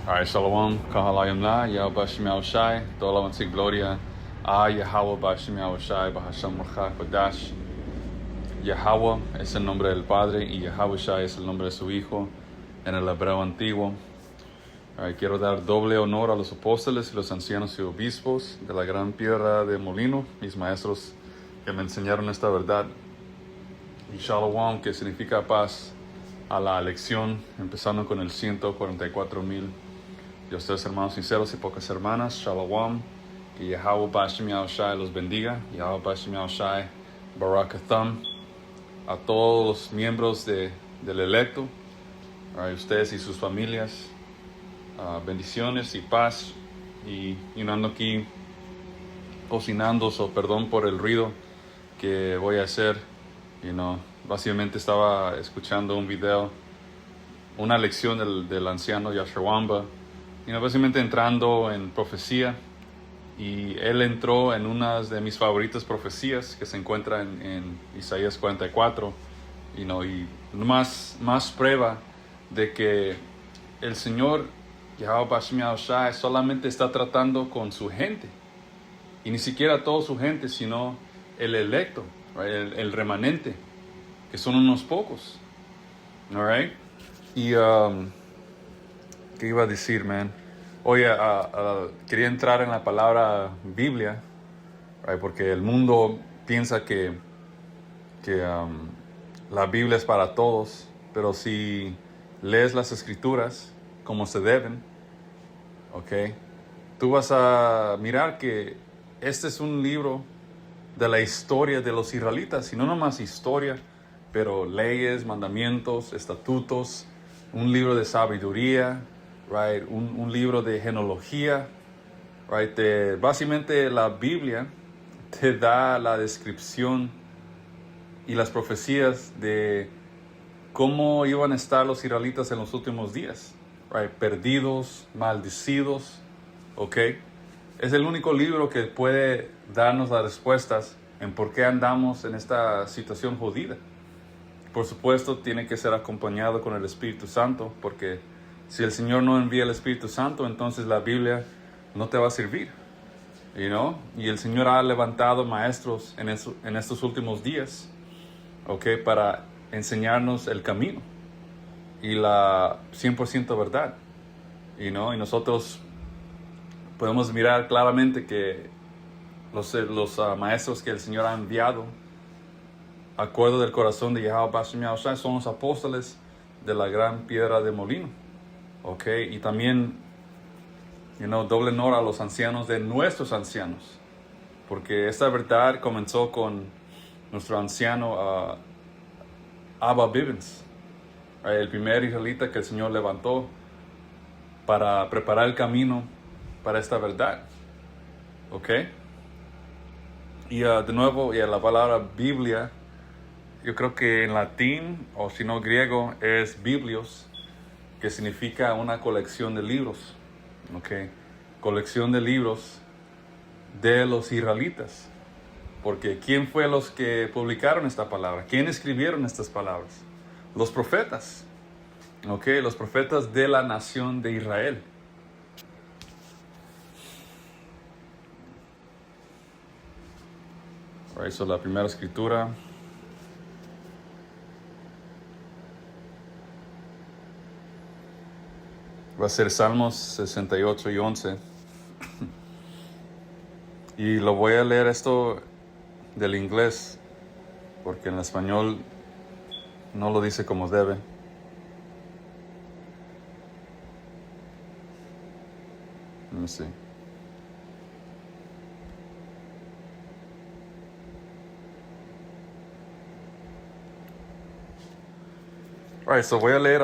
Alright, Shalom, Kahalayim La, Yahweh Bashim Yahushai, toda la alabanza y gloria a Yahweh Bashim Yahushai, Bahasham Ruach Kodash. Yahweh es el nombre del Padre y Yahushai es el nombre de su Hijo en el hebreo antiguo. Quiero dar doble honor a los apóstoles y los ancianos y obispos de la gran piedra de molino, mis maestros que me enseñaron esta verdad. Y Shalom, que significa paz, a la lección, empezando con el 144,000. Y a ustedes, hermanos sinceros y pocas hermanas, Shalom, que Yahweh Bashim Yahushai los bendiga, Yahweh Bashim Yahushai Barak Atham, a todos los miembros del electo, a ustedes y sus familias, bendiciones y paz. Y ando aquí cocinando, perdón por el ruido que voy a hacer. Básicamente estaba escuchando un video, una lección del anciano Yashawamba, básicamente entrando en profecía, y él entró en una de mis favoritas profecías que se encuentra en Isaías 44, y más prueba de que el Señor Yahweh Bashim Yahushai solamente está tratando con su gente, y ni siquiera toda su gente, sino el electo, right? el remanente, que son unos pocos. All right? Y ¿qué iba a decir, man? Oye, quería entrar en la palabra Biblia, right? Porque el mundo piensa que la Biblia es para todos, pero si lees las escrituras como se deben, ¿ok? Tú vas a mirar que este es un libro de la historia de los israelitas, y no nomás historia, pero leyes, mandamientos, estatutos, un libro de sabiduría, right? un libro de genealogía, right? Básicamente la Biblia te da la descripción y las profecías de cómo iban a estar los israelitas en los últimos días, right? Perdidos, maldecidos, ¿ok? Es el único libro que puede darnos las respuestas en por qué andamos en esta situación jodida. Por supuesto, tiene que ser acompañado con el Espíritu Santo, porque si el Señor no envía el Espíritu Santo, entonces la Biblia no te va a servir. Y el Señor ha levantado maestros en estos últimos días, ¿ok? Para enseñarnos el camino y la 100% verdad. Y nosotros podemos mirar claramente que los maestros que el Señor ha enviado, acuerdo del corazón de Yahweh Bashim Yahushai, son los apóstoles de la gran piedra de molino, ¿ok? Y también, doble honor a los ancianos de nuestros ancianos, porque esta verdad comenzó con nuestro anciano Abba Bivens, el primer israelita que el Señor levantó para preparar el camino para esta verdad, ¿ok? Y de nuevo, la palabra Biblia, yo creo que en latín, o si no griego, es biblios, que significa una colección de libros, ¿ok? Colección de libros de los israelitas. Porque ¿quién fue los que publicaron esta palabra? ¿Quién escribieron estas palabras? Los profetas, ¿ok? Los profetas de la nación de Israel. Right, so la primera escritura va a ser Salmos 68 y 11. Y lo voy a leer esto del inglés, porque en español no lo dice como debe. Let me see. All right, so voy a leer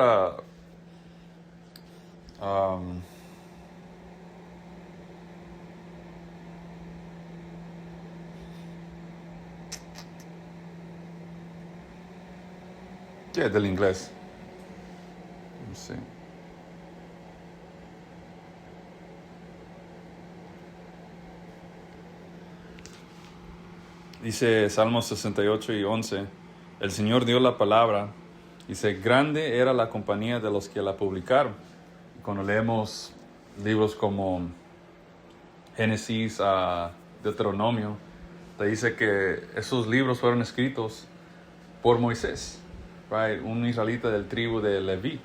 del inglés. Let me see. Dice Salmos 68 y 11. El Señor dio la palabra. Dice, grande era la compañía de los que la publicaron. cuando leemos libros como Génesis a Deuteronomio, te dice que esos libros fueron escritos por Moisés, right? Un israelita del tribu de Leví,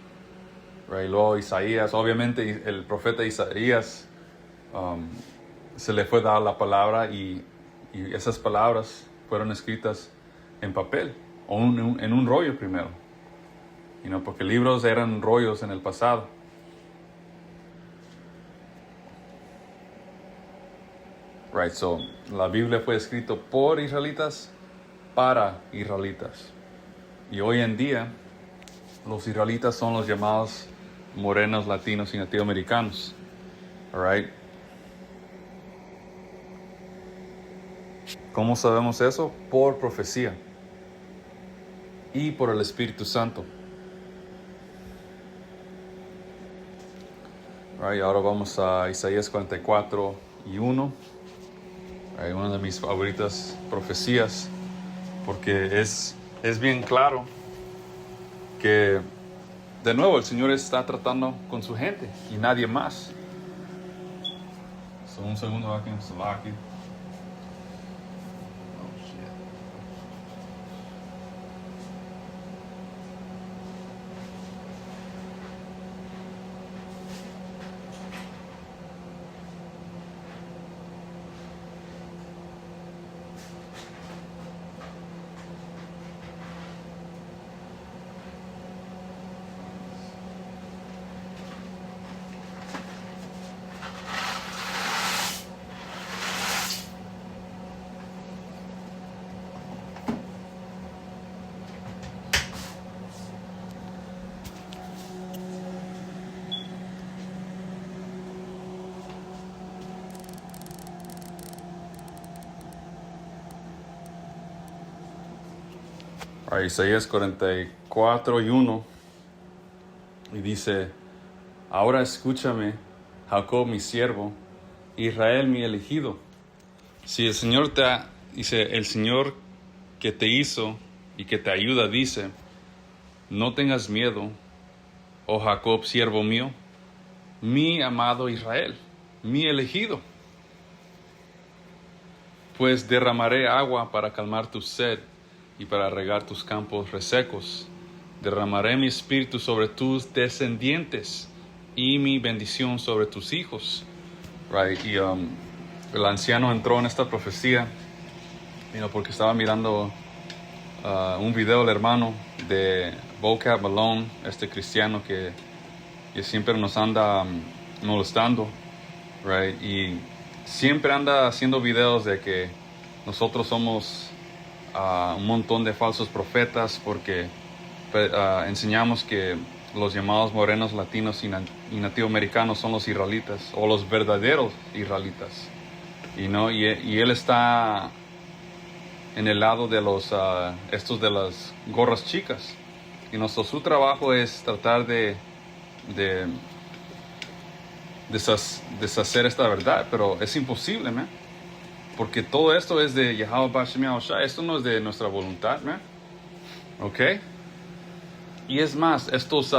right? Luego Isaías, obviamente el profeta Isaías, se le fue dada la palabra y esas palabras fueron escritas en papel o en un rollo primero, porque libros eran rollos en el pasado. Right, so la Biblia fue escrita por israelitas para israelitas. Y hoy en día los israelitas son los llamados morenos, latinos y nativoamericanos. All right. ¿Cómo sabemos eso? Por profecía y por el Espíritu Santo. All right, ahora vamos a Isaías 44:1. Hay una de mis favoritas profecías, porque es bien claro que de nuevo el Señor está tratando con su gente y nadie más. So, un segundo aquí. Isaías 44:1 y dice: ahora escúchame, Jacob mi siervo, Israel mi elegido. Si el Señor el Señor que te hizo y que te ayuda dice: no tengas miedo, oh Jacob siervo mío, mi amado Israel, mi elegido. Pues derramaré agua para calmar tu sed y para regar tus campos resecos. Derramaré mi espíritu sobre tus descendientes y mi bendición sobre tus hijos. Right? Y el anciano entró en esta profecía, porque estaba mirando un video del hermano de Vocab Malone, este cristiano que siempre nos anda molestando, right? Y siempre anda haciendo videos de que nosotros somos un montón de falsos profetas porque enseñamos que los llamados morenos, latinos y nativoamericanos son los israelitas o los verdaderos israelitas, y él está en el lado de los estos de las gorras chicas, y su trabajo es tratar de deshacer esta verdad, pero es imposible, man. Porque todo esto es de Yahweh Bashem Yahushua. Esto no es de nuestra voluntad, ¿no? ¿Ok? Y es más, estos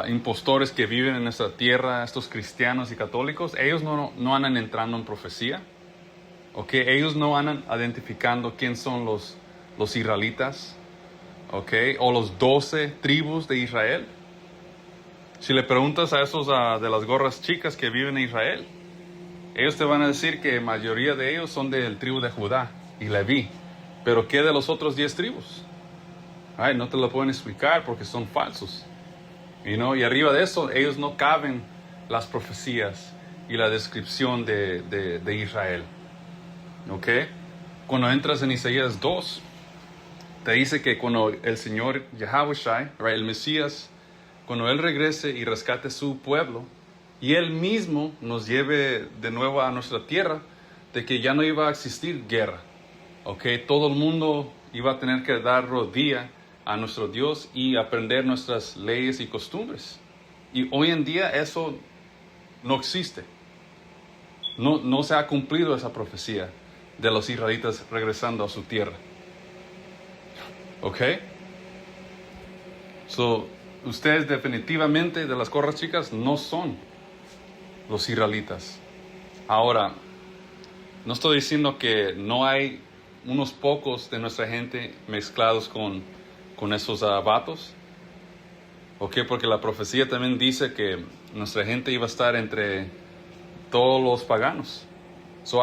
impostores que viven en nuestra tierra, estos cristianos y católicos, ellos no andan entrando en profecía. ¿Ok? Ellos no andan identificando quién son los israelitas. ¿Ok? O los 12 tribus de Israel. Si le preguntas a esos de las gorras chicas que viven en Israel, ellos te van a decir que la mayoría de ellos son del tribu de Judá y Leví. Pero ¿qué de los otros 10 tribus? No te lo pueden explicar porque son falsos. Y arriba de eso, ellos no caben las profecías y la descripción de Israel. ¿Ok? Cuando entras en Isaías 2, te dice que cuando el Señor Yahushua, el Mesías, cuando Él regrese y rescate su pueblo, y Él mismo nos lleve de nuevo a nuestra tierra, de que ya no iba a existir guerra. ¿Ok? Todo el mundo iba a tener que dar rodilla a nuestro Dios y aprender nuestras leyes y costumbres. Y hoy en día eso no existe. No se ha cumplido esa profecía de los israelitas regresando a su tierra. ¿Ok? So, ustedes definitivamente de las corras chicas no son los israelitas. Ahora, no estoy diciendo que no hay unos pocos de nuestra gente mezclados con esos vatos. ¿Ok? Porque la profecía también dice que nuestra gente iba a estar entre todos los paganos.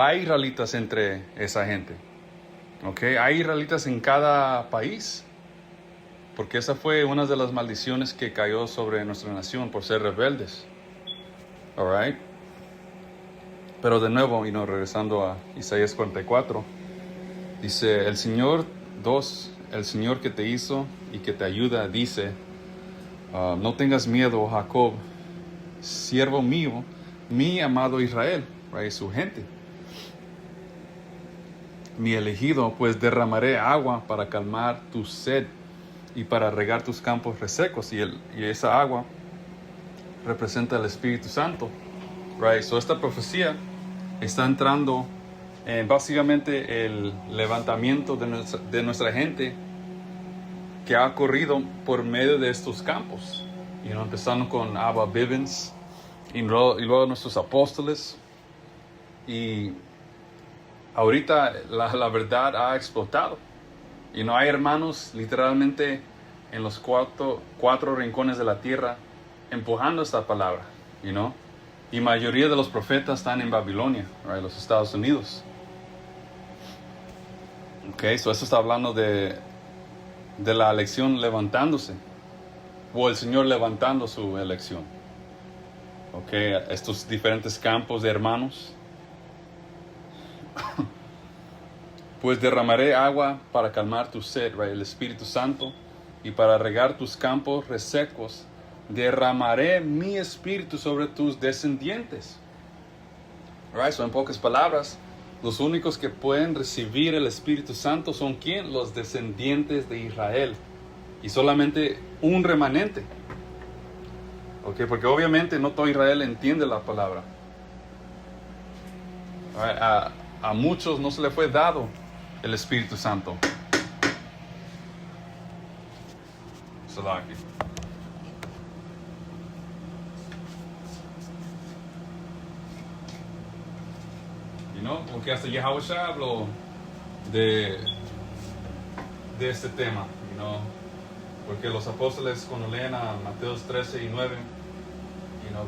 Hay israelitas entre esa gente. ¿Ok? Hay israelitas en cada país. Porque esa fue una de las maldiciones que cayó sobre nuestra nación por ser rebeldes. Alright. Pero de nuevo, regresando a Isaías 44, dice, el Señor que te hizo y que te ayuda, dice, no tengas miedo, Jacob, siervo mío, mi amado Israel, right, su gente. Mi elegido, pues derramaré agua para calmar tu sed y para regar tus campos resecos. Y esa agua representa el Espíritu Santo. Right? Esta profecía está entrando en básicamente el levantamiento de nuestra gente que ha ocurrido por medio de estos campos. Empezando con Abba Bivens y luego nuestros apóstoles. Y ahorita la verdad ha explotado. Y no hay hermanos literalmente en los cuatro rincones de la tierra empujando esta palabra. Y mayoría de los profetas están en Babilonia, right, los Estados Unidos. Eso está hablando de la elección levantándose, o el Señor levantando su elección. Estos diferentes campos de hermanos. Pues derramaré agua para calmar tu sed, right, el Espíritu Santo, y para regar tus campos resecos. Derramaré mi espíritu sobre tus descendientes. Right? En pocas palabras, los únicos que pueden recibir el Espíritu Santo son ¿quién? Los descendientes de Israel. Y solamente un remanente. Porque obviamente no todo Israel entiende la palabra. Right? A muchos no se le fue dado el Espíritu Santo. Salaki. Porque hasta Yahushua habló de este tema, porque los apóstoles cuando leen a Mateos 13 y 9,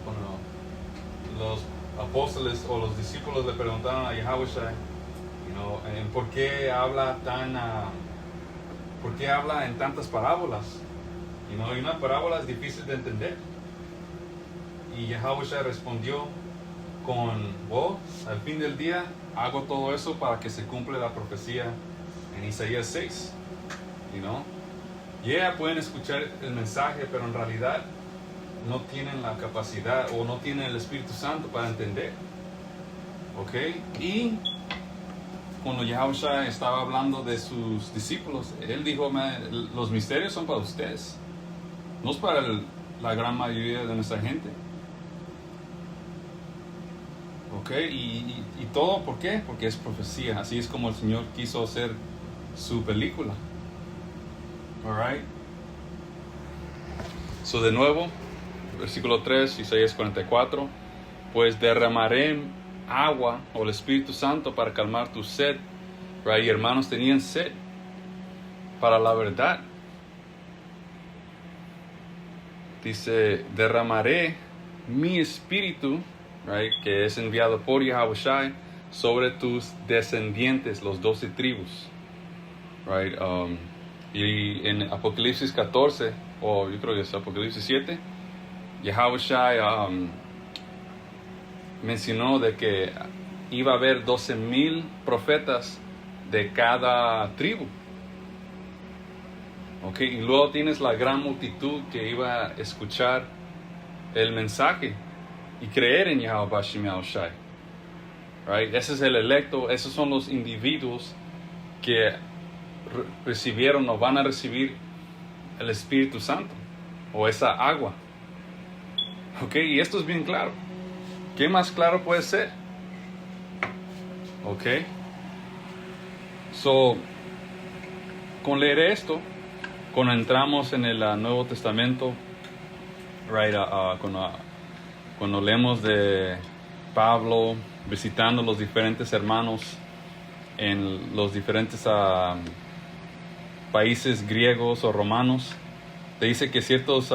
cuando los apóstoles o los discípulos le preguntaron a Yahushua, ¿por qué habla en tantas parábolas? Y una parábola es difícil de entender. Y Yahushua respondió al fin del día hago todo eso para que se cumpla la profecía en Isaías 6. Pueden escuchar el mensaje, pero en realidad no tienen la capacidad o no tienen el Espíritu Santo para entender. Y cuando Yahushua estaba hablando de sus discípulos, él dijo, los misterios son para ustedes, no es para la gran mayoría de nuestra gente. Y todo, ¿por qué? Porque es profecía. Así es como el Señor quiso hacer su película. Alright. De nuevo, versículo 3, Isaías 44. Pues derramaré agua o el Espíritu Santo para calmar tu sed. Right? Y hermanos tenían sed para la verdad. Dice, derramaré mi espíritu, right, que es enviado por Yahushua sobre tus descendientes, los 12 tribus. Right? Y en Apocalipsis 14, o yo creo que es Apocalipsis 7, Yahushua mencionó de que iba a haber 12,000 profetas de cada tribu. Y luego tienes la gran multitud que iba a escuchar el mensaje y creer en Yahweh Bashim Yahushua. Right? Ese es el electo, esos son los individuos que recibieron o van a recibir el Espíritu Santo o esa agua. Y esto es bien claro. ¿Qué más claro puede ser? Con leer esto, cuando entramos en el Nuevo Testamento, right, cuando leemos de Pablo visitando los diferentes hermanos en los diferentes países griegos o romanos, te dice que ciertos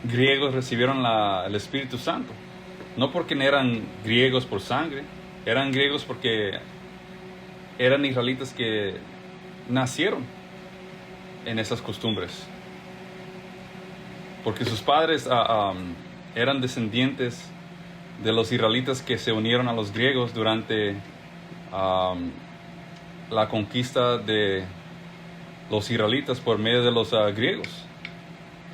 griegos recibieron el Espíritu Santo. No porque eran griegos por sangre, eran griegos porque eran israelitas que nacieron en esas costumbres. Porque sus padres eran descendientes de los israelitas que se unieron a los griegos durante la conquista de los israelitas por medio de los griegos.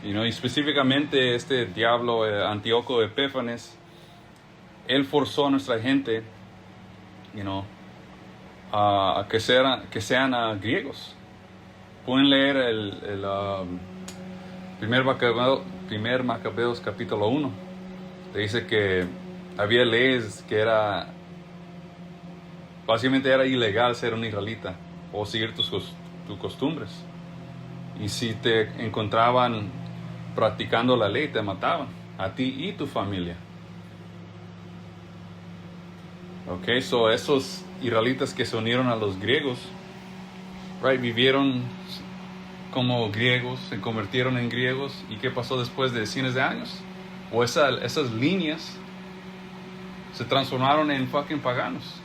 Y específicamente este diablo Antíoco Epífanes, él forzó a nuestra gente a que sean griegos. Pueden leer el primer Macabeos capítulo 1. Te dice que había leyes que básicamente era ilegal ser un israelita o seguir tus costumbres. Y si te encontraban practicando la ley, te mataban, a ti y tu familia. Ok, so esos israelitas que se unieron a los griegos, right, vivieron como griegos, se convirtieron en griegos. ¿Y qué pasó después de cientos de años? O esas líneas se transformaron en fucking paganos.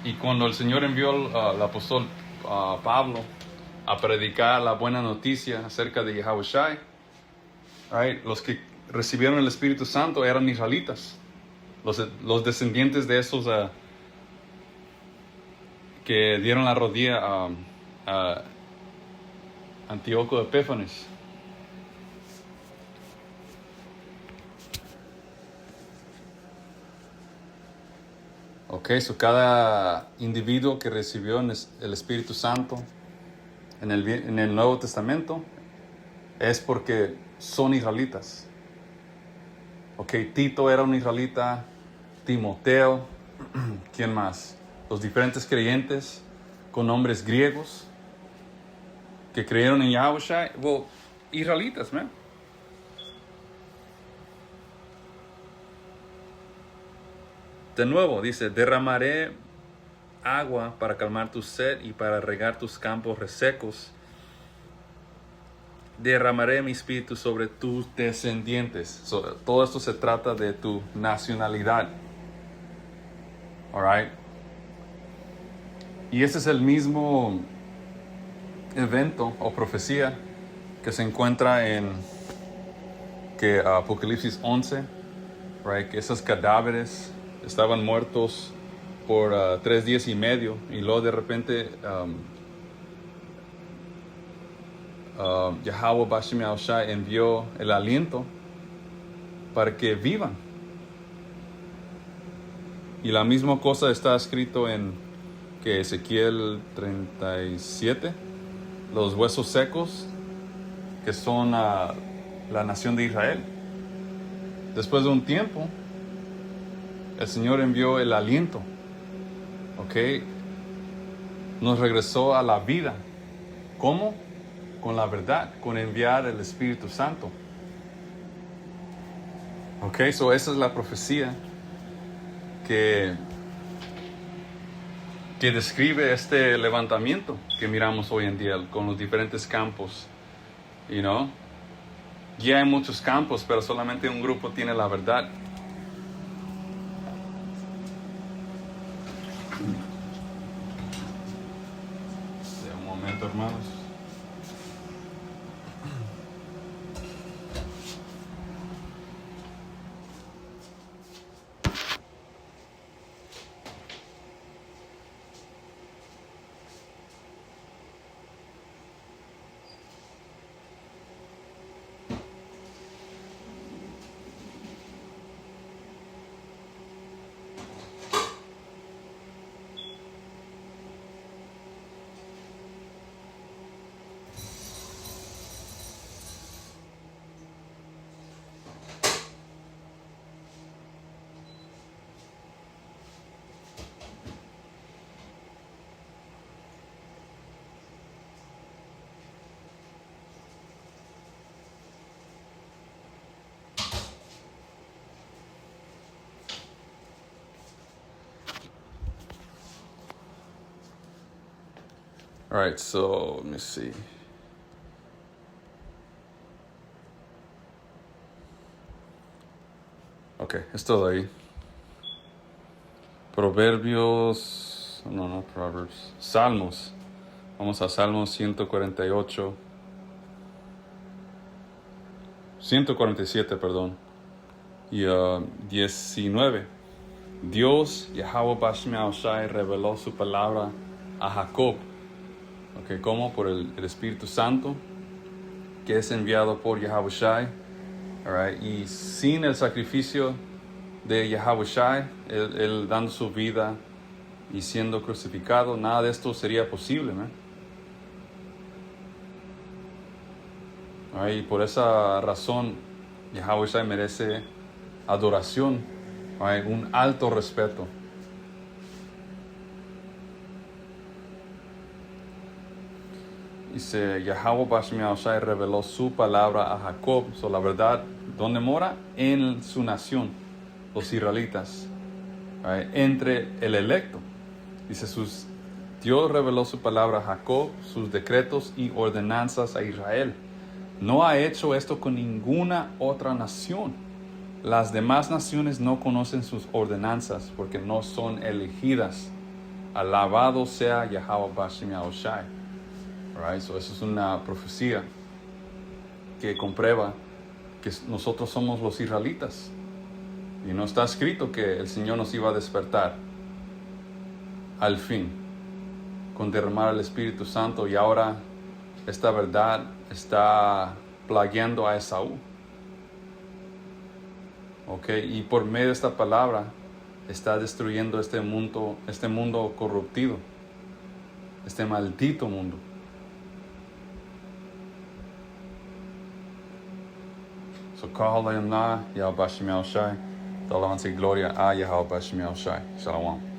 Y cuando el Señor envió al apóstol Pablo a predicar la buena noticia acerca de Yahushua, right, los que recibieron el Espíritu Santo eran israelitas, los descendientes de esos que dieron la rodilla a Antíoco Epífanes. Ok, so cada individuo que recibió el Espíritu Santo en el Nuevo Testamento es porque son israelitas. Ok, Tito era un israelita, Timoteo, ¿quién más? Los diferentes creyentes con nombres griegos que creyeron en Yahushua, israelitas, man. De nuevo, dice, derramaré agua para calmar tu sed y para regar tus campos resecos. Derramaré mi espíritu sobre tus descendientes. Todo esto se trata de tu nacionalidad. Alright. Y ese es el mismo evento o profecía que se encuentra en Apocalipsis 11. Right, que esos cadáveres estaban muertos por 3 días y medio, y luego de repente Yahweh Bashem Yahushua envió el aliento para que vivan. Y la misma cosa está escrito en Ezequiel 37, los huesos secos, que son la nación de Israel. Después de un tiempo, el Señor envió el aliento, ¿ok? Nos regresó a la vida. ¿Cómo? Con la verdad, con enviar el Espíritu Santo. ¿Ok? So esa es la profecía que describe este levantamiento que miramos hoy en día con los diferentes campos. Ya hay muchos campos, pero solamente un grupo tiene la verdad. Un momento, hermanos. All right, so let me see. Ok, es todo ahí. Proverbios, no, Proverbs. Salmos. Vamos a Salmos 148. 147, perdón. Y 19. Dios, Yahweh Bashmiao Shai, reveló su palabra a Jacob. Ok, ¿cómo? Por el Espíritu Santo, que es enviado por Yahweh Shai. Alright, y sin el sacrificio de Yahweh Shai, él dando su vida y siendo crucificado, nada de esto sería posible, ¿no? Alright, y por esa razón, Yahweh Shai merece adoración, alright, un alto respeto. Dice, Yahweh Bashmiao Shai reveló su palabra a Jacob. So, la verdad, ¿dónde mora? En su nación, los israelitas, right? Entre el electo. Dice, Dios reveló su palabra a Jacob, sus decretos y ordenanzas a Israel. No ha hecho esto con ninguna otra nación. Las demás naciones no conocen sus ordenanzas porque no son elegidas. Alabado sea Yahweh Bashmiao Shai. Right? So, eso es una profecía que comprueba que nosotros somos los israelitas. Y no está escrito que el Señor nos iba a despertar al fin con derramar el Espíritu Santo, y ahora esta verdad está plagueando a Esaú. Okay? Y por medio de esta palabra está destruyendo este mundo corruptido, este maldito mundo. So, Yahweh Bashmiao Shai, toda alabanza y gloria a Yahweh Bashmiao Shai. Shalom.